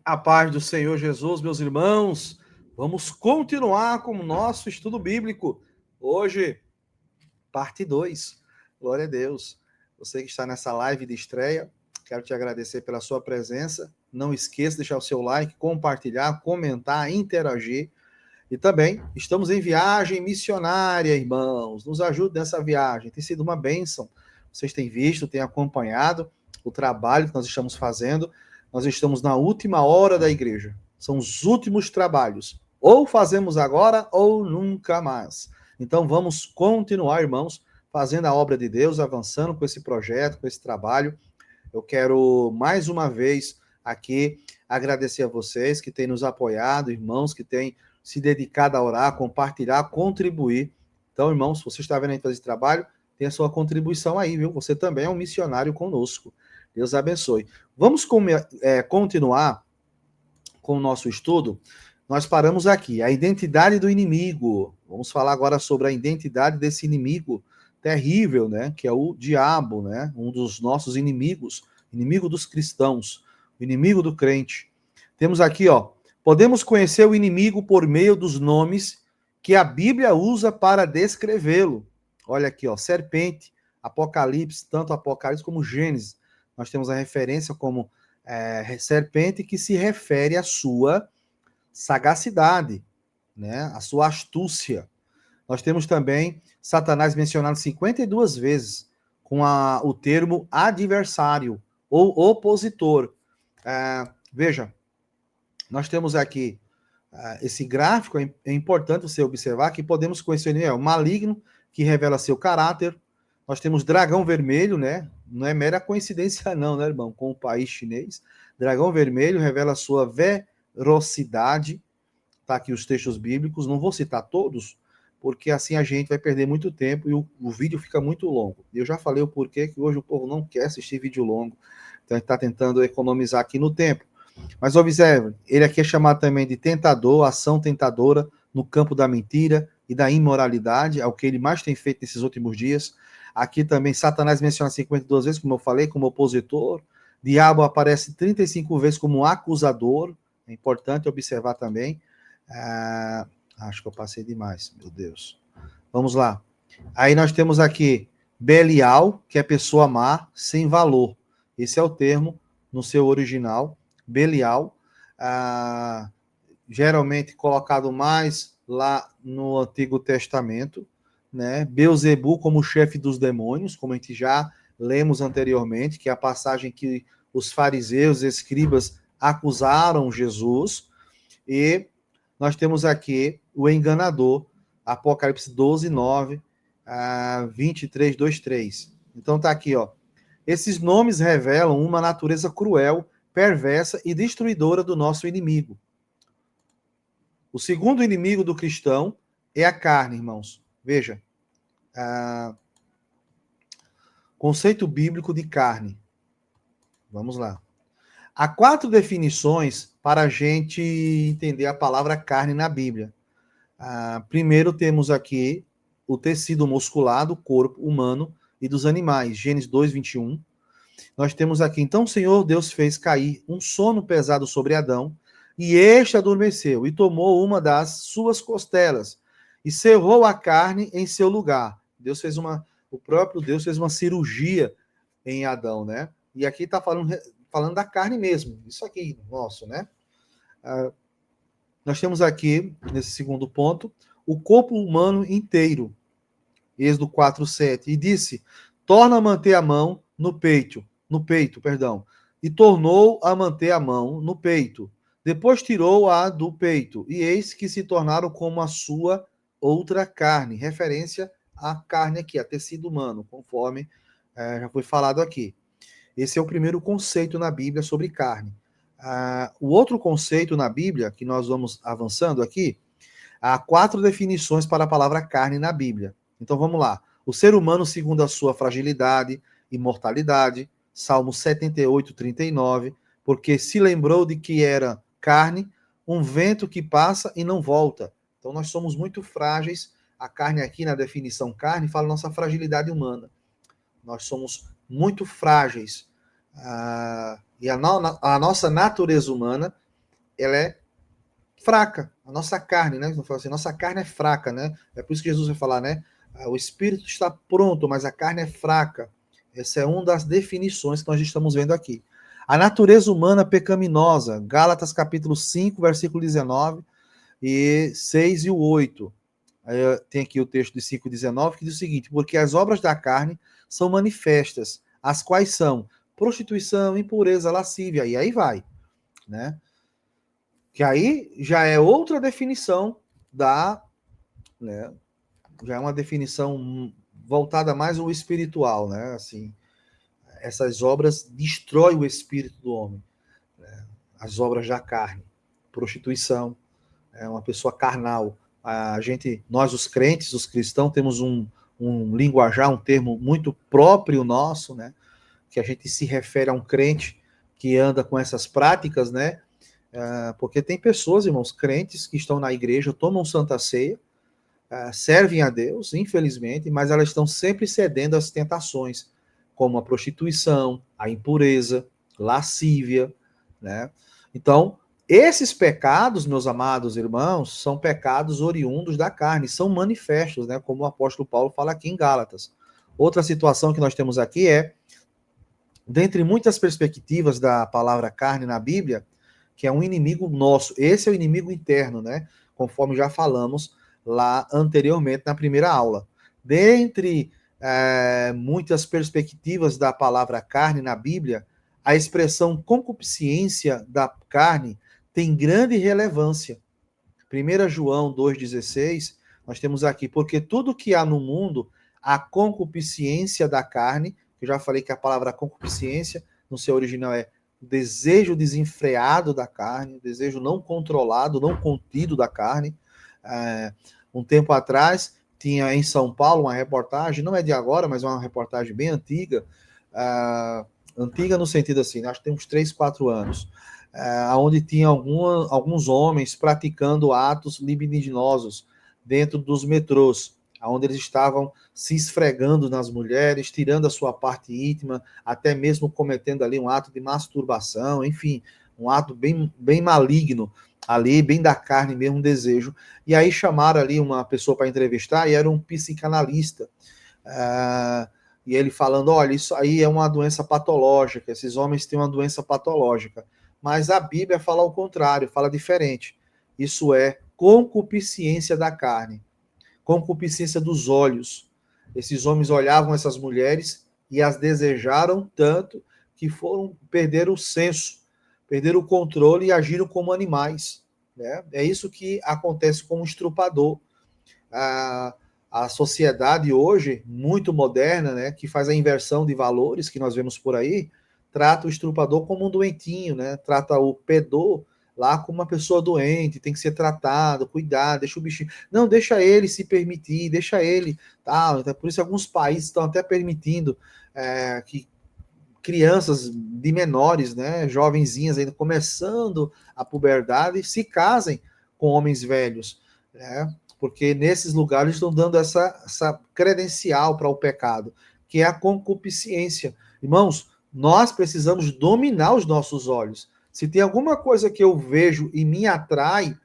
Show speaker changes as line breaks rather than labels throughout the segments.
A paz do Senhor Jesus, meus irmãos. Vamos continuar com o nosso estudo bíblico. Hoje, parte 2. Glória a Deus. Você que está nessa live de estreia, quero te agradecer pela sua presença. Não esqueça de deixar o seu like, compartilhar, comentar, interagir. E também estamos em viagem missionária, irmãos. Nos ajude nessa viagem. Tem sido uma bênção. Vocês têm visto, têm acompanhado o trabalho que nós estamos fazendo. Nós estamos na última hora da igreja. São os últimos trabalhos. Ou fazemos agora ou nunca mais. Então vamos continuar, irmãos, fazendo a obra de Deus, avançando com esse projeto, com esse trabalho. Eu quero mais uma vez aqui agradecer a vocês que têm nos apoiado, irmãos que têm se dedicado a orar, compartilhar, contribuir. Então, irmãos, se você está vendo aí fazer esse trabalho, tem a sua contribuição aí, viu? Você também é um missionário conosco. Deus abençoe. Vamos continuar com o nosso estudo. Nós paramos aqui, a identidade do inimigo. Vamos falar agora sobre a identidade desse inimigo terrível, né? Que é o diabo, né? Um dos nossos inimigos, inimigo dos cristãos, o inimigo do crente. Temos aqui, ó, podemos conhecer o inimigo por meio dos nomes que a Bíblia usa para descrevê-lo. Olha aqui, ó, serpente, Apocalipse, tanto Apocalipse como Gênesis. Nós temos a referência como serpente que se refere à sua sagacidade, né? A sua astúcia. Nós temos também Satanás mencionado 52 vezes com o termo adversário ou opositor. Veja, nós temos aqui esse gráfico, é importante você observar que podemos conhecer o maligno, que revela seu caráter. Nós temos dragão vermelho, né? Não é mera coincidência não, né, irmão? Com o país chinês. Dragão vermelho revela sua ferocidade. Tá aqui os textos bíblicos, não vou citar todos, porque assim a gente vai perder muito tempo e o vídeo fica muito longo. Eu já falei o porquê que hoje o povo não quer assistir vídeo longo, então a gente está tentando economizar aqui no tempo. Mas observe, ele aqui é chamado também de tentador, ação tentadora no campo da mentira e da imoralidade, é o que ele mais tem feito nesses últimos dias. Aqui também Satanás menciona 52 vezes, como eu falei, como opositor. Diabo aparece 35 vezes como acusador, é importante observar também. Acho que eu passei demais, meu Deus. Vamos lá. Aí nós temos aqui Belial, que é pessoa má, sem valor. Esse é o termo no seu original. Belial, geralmente colocado mais lá no Antigo Testamento, né? Beuzebu como chefe dos demônios, como a gente já lemos anteriormente, que é a passagem que os fariseus, escribas acusaram Jesus, e nós temos aqui o enganador, Apocalipse 12, 9, 23, 2, 3. Então tá aqui, ó. Esses nomes revelam uma natureza cruel, perversa e destruidora do nosso inimigo. O segundo inimigo do cristão é a carne, irmãos. Veja. Conceito bíblico de carne. Vamos lá. Há 4 definições para a gente entender a palavra carne na Bíblia. Primeiro temos aqui o tecido muscular do corpo humano e dos animais. Gênesis 2, 21. Nós temos aqui, então o Senhor Deus fez cair um sono pesado sobre Adão, e este adormeceu, e tomou uma das suas costelas, e cerrou a carne em seu lugar. O próprio Deus fez uma cirurgia em Adão, né? E aqui está falando da carne mesmo, isso aqui, nosso, né? Nós temos aqui, nesse segundo ponto, o corpo humano inteiro. Êxodo 4:7. E disse: torna a manter a mão no peito, e tornou a manter a mão no peito. Depois tirou-a do peito, e eis que se tornaram como a sua outra carne. Referência à carne aqui, a tecido humano, conforme já foi falado aqui. Esse é o primeiro conceito na Bíblia sobre carne. O outro conceito na Bíblia, que nós vamos avançando aqui, há 4 definições para a palavra carne na Bíblia. Então vamos lá. O ser humano segundo a sua fragilidade e mortalidade, Salmo 78, 39, porque se lembrou de que era carne, um vento que passa e não volta. Então nós somos muito frágeis. A carne aqui, na definição carne, fala nossa fragilidade humana. Nós somos muito frágeis. E a nossa natureza humana ela é fraca. A nossa carne, né? Não fala assim, nossa carne é fraca, né? É por isso que Jesus vai falar, né? O espírito está pronto, mas a carne é fraca. Essa é uma das definições que nós estamos vendo aqui. A natureza humana pecaminosa, Gálatas capítulo 5, versículo 19 e 6 e o 8. Tem aqui o texto de 5:19 que diz o seguinte: porque as obras da carne são manifestas, as quais são prostituição, impureza, lascívia, e aí vai, né? Que aí já é outra definição né? Já é uma definição voltada mais ao espiritual, né? Assim, essas obras destroem o espírito do homem, né? As obras da carne, prostituição, é uma pessoa carnal. Nós os crentes, os cristãos, temos um linguajar, um termo muito próprio nosso, né? Que a gente se refere a um crente que anda com essas práticas, né? Porque tem pessoas, irmãos, crentes que estão na igreja, tomam Santa Ceia, servem a Deus, infelizmente, mas elas estão sempre cedendo às tentações, como a prostituição, a impureza, lascívia, né? Então, esses pecados, meus amados irmãos, são pecados oriundos da carne, são manifestos, né? Como o apóstolo Paulo fala aqui em Gálatas. Outra situação que nós temos aqui é, dentre muitas perspectivas da palavra carne na Bíblia, que é um inimigo nosso. Esse é o inimigo interno, né? Conforme já falamos lá anteriormente na primeira aula. Dentre muitas perspectivas da palavra carne na Bíblia, a expressão concupiscência da carne tem grande relevância. 1 João 2,16, nós temos aqui, porque tudo que há no mundo, a concupiscência da carne, que eu já falei que a palavra concupiscência, no seu original é desejo desenfreado da carne, desejo não controlado, não contido da carne. Um tempo atrás, tinha em São Paulo uma reportagem, não é de agora, mas é uma reportagem bem antiga, antiga no sentido assim, acho que tem uns 3, 4 anos, onde tinha alguns homens praticando atos libidinosos dentro dos metrôs, onde eles estavam se esfregando nas mulheres, tirando a sua parte íntima, até mesmo cometendo ali um ato de masturbação, enfim, um ato bem, bem maligno ali, bem da carne mesmo, um desejo. E aí chamaram ali uma pessoa para entrevistar, e era um psicanalista. E ele falando, olha, isso aí é uma doença patológica, esses homens têm uma doença patológica. Mas a Bíblia fala ao contrário, fala diferente. Isso é concupiscência da carne, concupiscência dos olhos. Esses homens olhavam essas mulheres e as desejaram tanto que perderam o senso, perderam o controle e agiram como animais, né? É isso que acontece com o estrupador. A sociedade hoje, muito moderna, né, que faz a inversão de valores que nós vemos por aí, trata o estrupador como um doentinho, né? Trata o pedor lá como uma pessoa doente, tem que ser tratado, cuidar, deixa o bichinho. Não, deixa ele se permitir, deixa ele. Tal. Então, por isso, alguns países estão até permitindo que crianças de menores, né, jovenzinhas ainda começando a puberdade, se casem com homens velhos, né? Porque nesses lugares estão dando essa credencial para o pecado, que é a concupiscência. Irmãos, nós precisamos dominar os nossos olhos. Se tem alguma coisa que eu vejo e me atrai,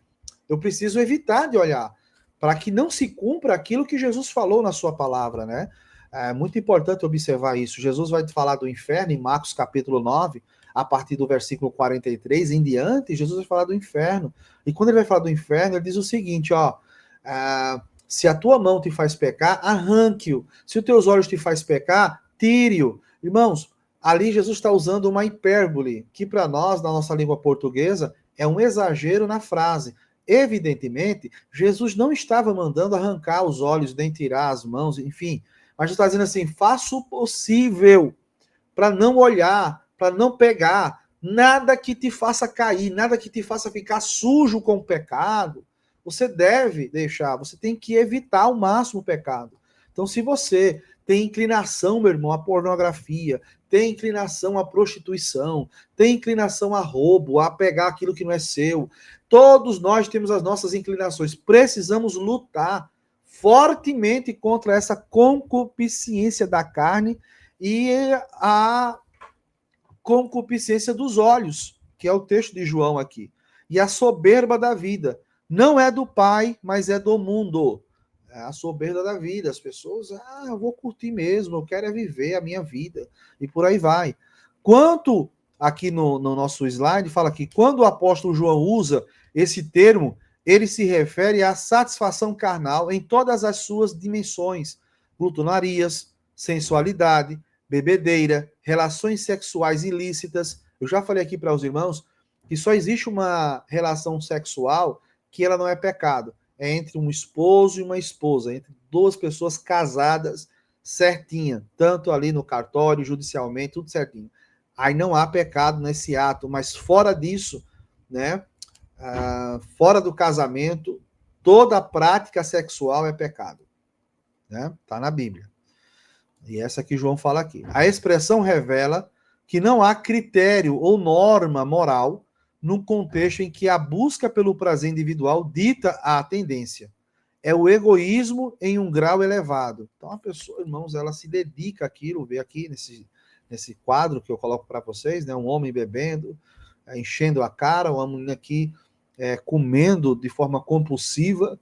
eu preciso evitar de olhar, para que não se cumpra aquilo que Jesus falou na sua palavra, né? É muito importante observar isso. Jesus vai falar do inferno em Marcos capítulo 9, a partir do versículo 43 em diante, Jesus vai falar do inferno. E quando ele vai falar do inferno, ele diz o seguinte, ó, se a tua mão te faz pecar, arranque-o. Se os teus olhos te faz pecar, tire-o. Irmãos, ali Jesus está usando uma hipérbole, que para nós, na nossa língua portuguesa, é um exagero na frase. Evidentemente, Jesus não estava mandando arrancar os olhos, nem tirar as mãos, enfim. Mas está dizendo assim, faça o possível para não olhar, para não pegar, nada que te faça cair, nada que te faça ficar sujo com o pecado. Você deve deixar, você tem que evitar ao máximo o pecado. Então, se você tem inclinação, meu irmão, à pornografia, tem inclinação à prostituição, tem inclinação a roubo, a pegar aquilo que não é seu, todos nós temos as nossas inclinações. Precisamos lutar fortemente contra essa concupiscência da carne e a concupiscência dos olhos, que é o texto de João aqui. e a soberba da vida. Não é do Pai, mas é do mundo. É a soberba da vida. As pessoas, eu vou curtir mesmo, eu quero é viver a minha vida. E por aí vai. Quanto, aqui no nosso slide, fala que quando o apóstolo João usa esse termo, ele se refere à satisfação carnal em todas as suas dimensões. Glutonarias, sensualidade, bebedeira, relações sexuais ilícitas. Eu já falei aqui para os irmãos que só existe uma relação sexual que ela não é pecado. É entre um esposo e uma esposa, entre duas pessoas casadas certinha, tanto ali no cartório, judicialmente, tudo certinho. Aí não há pecado nesse ato, mas fora disso, né, fora do casamento, toda prática sexual é pecado. Né? Tá na Bíblia. E essa que João fala aqui. A expressão revela que não há critério ou norma moral num contexto em que a busca pelo prazer individual dita a tendência. É o egoísmo em um grau elevado. Então a pessoa, irmãos, ela se dedica àquilo, vê aqui nesse quadro que eu coloco para vocês, né? Um homem bebendo, enchendo a cara, uma menina aqui comendo de forma compulsiva.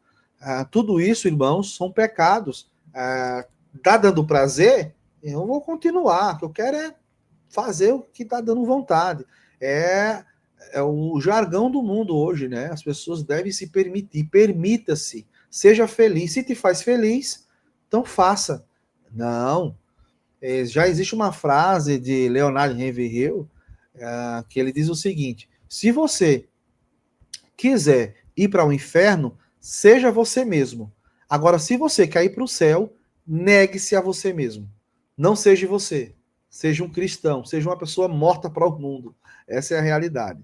Tudo isso, irmãos, são pecados. Tá dando prazer? Eu vou continuar. O que eu quero é fazer o que está dando vontade. É o jargão do mundo hoje, né? As pessoas devem se permitir. Permita-se. Seja feliz. Se te faz feliz, então faça. Não. Já existe uma frase de Leonard Ravenhill que ele diz o seguinte: se você quiser ir para o inferno, seja você mesmo. Agora, se você quer ir para o céu, negue-se a você mesmo. Não seja você. Seja um cristão. Seja uma pessoa morta para o mundo. Essa é a realidade.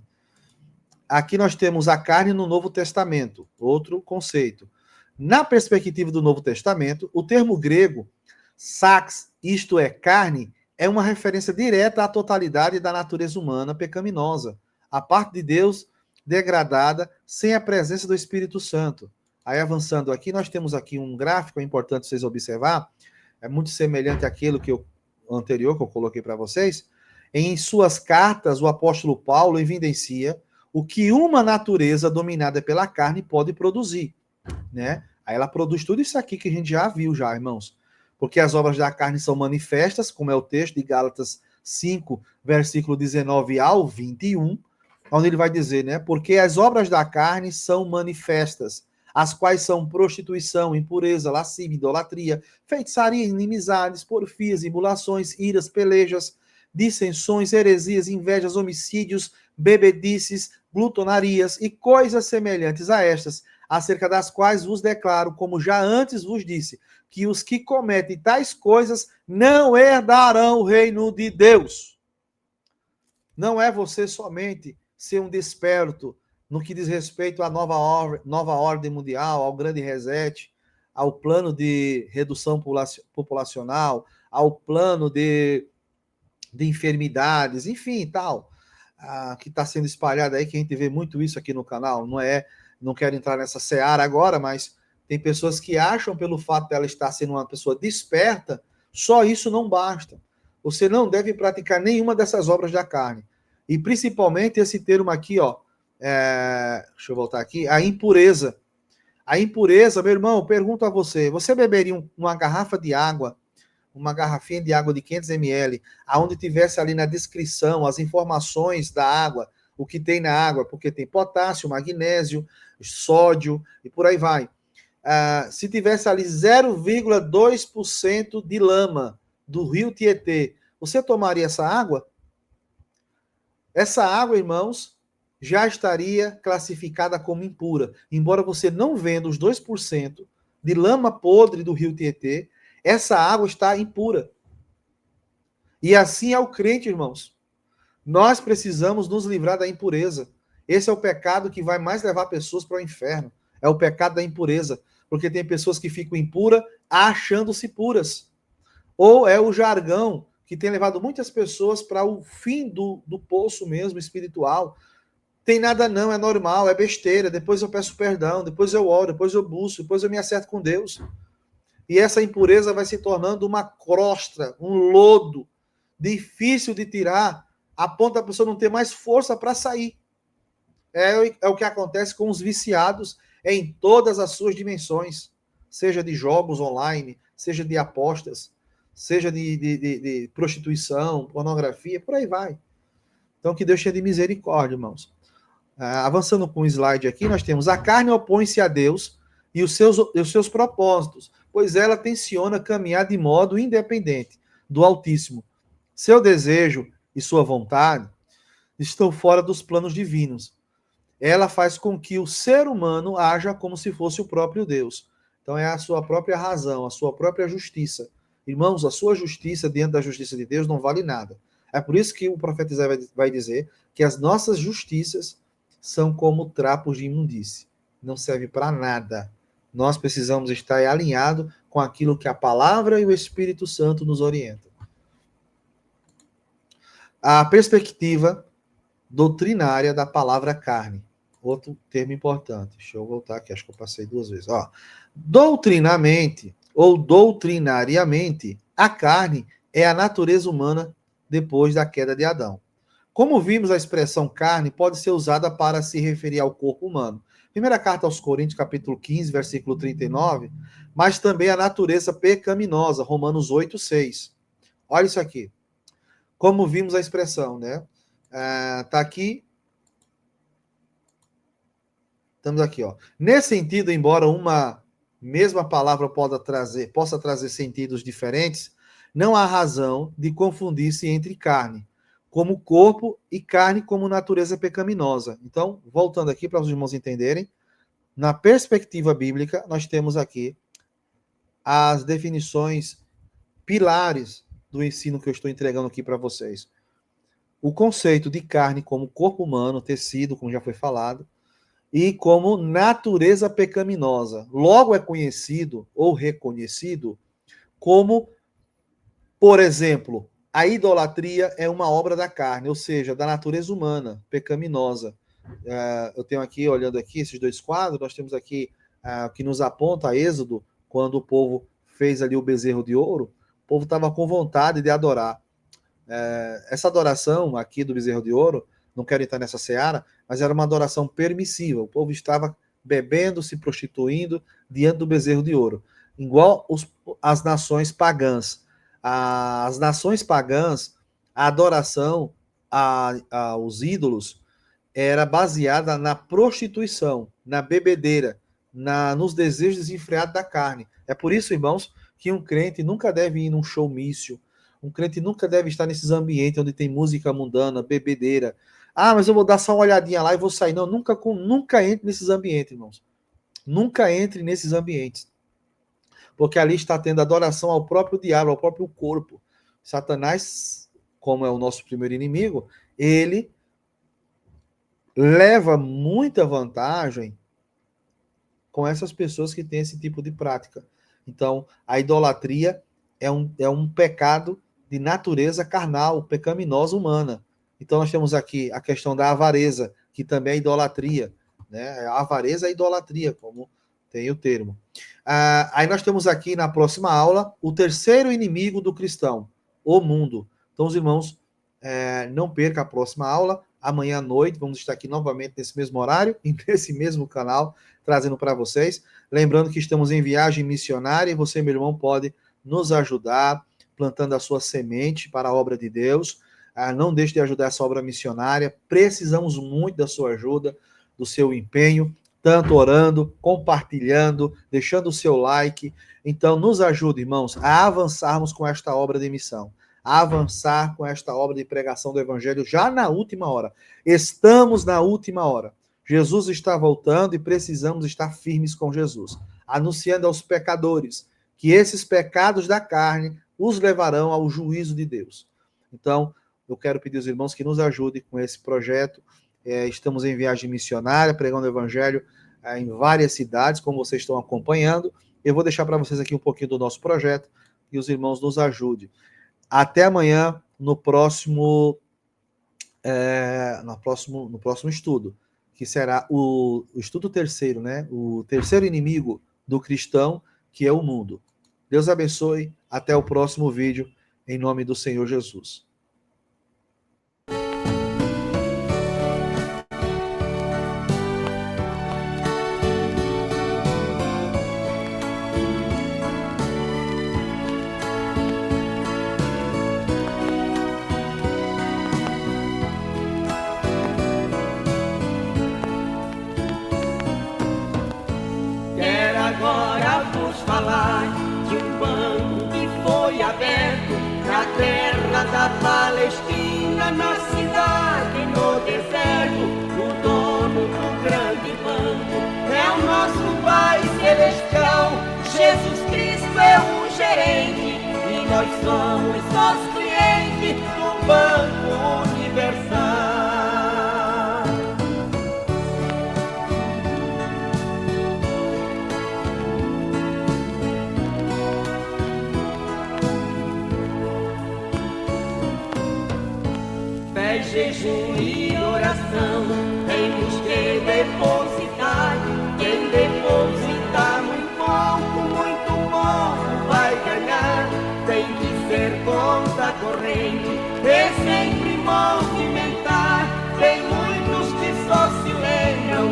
Aqui nós temos a carne no Novo Testamento. Outro conceito. Na perspectiva do Novo Testamento, o termo grego sarx, isto é, carne, é uma referência direta à totalidade da natureza humana pecaminosa. A parte de Deus degradada sem a presença do Espírito Santo. Aí avançando aqui, nós temos aqui um gráfico, é importante vocês observar, é muito semelhante àquilo que anterior que eu coloquei para vocês. Em suas cartas, o apóstolo Paulo evidencia o que uma natureza dominada pela carne pode produzir, né? Aí ela produz tudo isso aqui que a gente já viu já, irmãos. Porque as obras da carne são manifestas, como é o texto de Gálatas 5, versículo 19 ao 21, onde ele vai dizer, né? Porque as obras da carne são manifestas, as quais são prostituição, impureza, lascívia, idolatria, feitiçaria, inimizades, porfias, emulações, iras, pelejas, dissensões, heresias, invejas, homicídios, bebedices, glutonarias e coisas semelhantes a estas, acerca das quais vos declaro, como já antes vos disse, que os que cometem tais coisas não herdarão o reino de Deus. Não é você somente ser um desperto no que diz respeito à nova ordem mundial, ao grande reset, ao plano de redução populacional, ao plano de enfermidades, enfim, tal, que está sendo espalhado aí, que a gente vê muito isso aqui no canal. Não quero entrar nessa seara agora, mas tem pessoas que acham, pelo fato dela estar sendo uma pessoa desperta, só isso não basta. Você não deve praticar nenhuma dessas obras da carne. E principalmente esse termo aqui, ó, deixa eu voltar aqui, a impureza. A impureza, meu irmão, eu pergunto a você, você beberia uma garrafa de água, uma garrafinha de água de 500 ml, aonde tivesse ali na descrição as informações da água, o que tem na água, porque tem potássio, magnésio, sódio e por aí vai. Se tivesse ali 0,2% de lama do rio Tietê, você tomaria essa água? Essa água, irmãos, já estaria classificada como impura. Embora você não venda os 2% de lama podre do rio Tietê, essa água está impura. E assim é o crente, irmãos. Nós precisamos nos livrar da impureza. Esse é o pecado que vai mais levar pessoas para o inferno. É o pecado da impureza. Porque tem pessoas que ficam impuras achando-se puras. Ou é o jargão que tem levado muitas pessoas para o fim do poço mesmo espiritual. Tem nada não, é normal, é besteira. Depois eu peço perdão, depois eu oro, depois eu busco, depois eu me acerto com Deus. E essa impureza vai se tornando uma crosta, um lodo, difícil de tirar, a ponto da pessoa não ter mais força para sair. É o que acontece com os viciados em todas as suas dimensões, seja de jogos online, seja de apostas, seja de prostituição, pornografia, por aí vai. Então, que Deus tenha de misericórdia, irmãos. Avançando com o slide aqui, nós temos: a carne opõe-se a Deus e os seus propósitos, pois ela tenciona caminhar de modo independente do Altíssimo. Seu desejo e sua vontade estão fora dos planos divinos. Ela faz com que o ser humano haja como se fosse o próprio Deus. Então é a sua própria razão, a sua própria justiça. Irmãos, a sua justiça diante da justiça de Deus não vale nada. É por isso que o profeta Isaías vai dizer que as nossas justiças são como trapos de imundície. Não serve para nada. Nós precisamos estar alinhados com aquilo que a palavra e o Espírito Santo nos orientam. A perspectiva doutrinária da palavra carne. Outro termo importante. Deixa eu voltar aqui, acho que eu passei 2 vezes. Doutrinamente ou doutrinariamente, a carne é a natureza humana depois da queda de Adão. Como vimos, a expressão carne pode ser usada para se referir ao corpo humano. Primeira carta aos Coríntios, capítulo 15, versículo 39, mas também a natureza pecaminosa, Romanos 8, 6. Olha isso aqui. Como vimos a expressão, né? Tá aqui. Estamos aqui, ó. Nesse sentido, embora uma mesma palavra possa trazer sentidos diferentes, não há razão de confundir-se entre carne como corpo e carne como natureza pecaminosa. Então, voltando aqui para os irmãos entenderem, na perspectiva bíblica, nós temos aqui as definições pilares do ensino que eu estou entregando aqui para vocês. O conceito de carne como corpo humano, tecido, como já foi falado, e como natureza pecaminosa. Logo é conhecido ou reconhecido como, por exemplo, a idolatria é uma obra da carne, ou seja, da natureza humana, pecaminosa. Eu tenho aqui, olhando aqui, esses 2 quadros, nós temos aqui que nos aponta a Êxodo, quando o povo fez ali o bezerro de ouro, o povo estava com vontade de adorar. Essa adoração aqui do bezerro de ouro, não quero entrar nessa seara, mas era uma adoração permissiva. O povo estava bebendo, se prostituindo diante do bezerro de ouro. Igual as nações pagãs. As nações pagãs, a adoração aos ídolos era baseada na prostituição, na bebedeira, nos desejos desenfreados da carne. É por isso, irmãos, que um crente nunca deve ir num showmício. Um crente nunca deve estar nesses ambientes onde tem música mundana, bebedeira. Mas eu vou dar só uma olhadinha lá e vou sair. Não, nunca entre nesses ambientes, irmãos. Nunca entre nesses ambientes. Porque ali está tendo adoração ao próprio diabo, ao próprio corpo. Satanás, como é o nosso primeiro inimigo, ele leva muita vantagem com essas pessoas que têm esse tipo de prática. Então, a idolatria é um pecado de natureza carnal, pecaminosa humana. Então, nós temos aqui a questão da avareza, que também é idolatria. Né? A avareza é idolatria, como tem o termo. Aí nós temos aqui, na próxima aula, o terceiro inimigo do cristão, o mundo. Então, os irmãos, não percam a próxima aula. Amanhã à noite, vamos estar aqui novamente nesse mesmo horário e nesse mesmo canal, trazendo para vocês. Lembrando que estamos em viagem missionária e você, meu irmão, pode nos ajudar plantando a sua semente para a obra de Deus. Não deixe de ajudar essa obra missionária. Precisamos muito da sua ajuda, do seu empenho, tanto orando, compartilhando, deixando o seu like. Então, nos ajude, irmãos, a avançarmos com esta obra de missão, a avançar com esta obra de pregação do Evangelho já na última hora. Estamos na última hora. Jesus está voltando e precisamos estar firmes com Jesus, anunciando aos pecadores que esses pecados da carne os levarão ao juízo de Deus. Então, eu quero pedir aos irmãos que nos ajudem com esse projeto. Estamos em viagem missionária, pregando o Evangelho em várias cidades, como vocês estão acompanhando. Eu vou deixar para vocês aqui um pouquinho do nosso projeto e os irmãos nos ajudem. Até amanhã, no próximo estudo, que será o estudo terceiro, né? O terceiro inimigo do cristão, que é o mundo. Deus abençoe. Até o próximo vídeo, em nome do Senhor Jesus.
Palestina, na cidade, no deserto, o dono do grande banco é o nosso Pai Celestial. Jesus Cristo é o gerente e nós somos os clientes do Banco Universal. Fé, jejum e oração temos que depositar. Quem depositar muito pouco vai ganhar. Tem que ser conta corrente e sempre movimentar. Tem muitos que só se lembram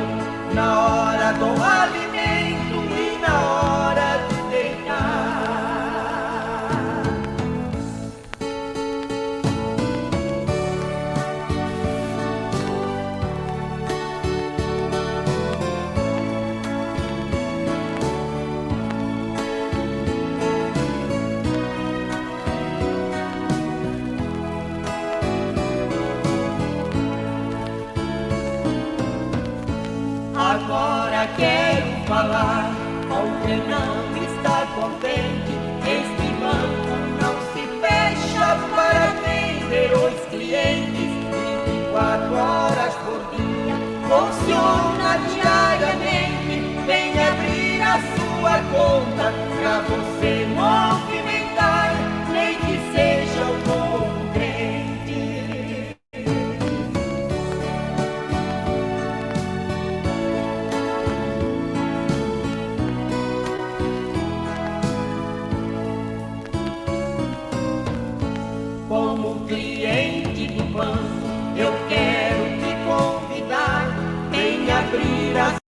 na hora do alimento e na hora de deitar. Agora quero falar com quem não está contente. Este banco não se fecha para atender os clientes 24 horas por dia. Funciona diariamente. Vem abrir a sua conta pra você movimentar, nem que seja um novo crente. Como cliente do banco, eu quero te convidar. Venha abrir a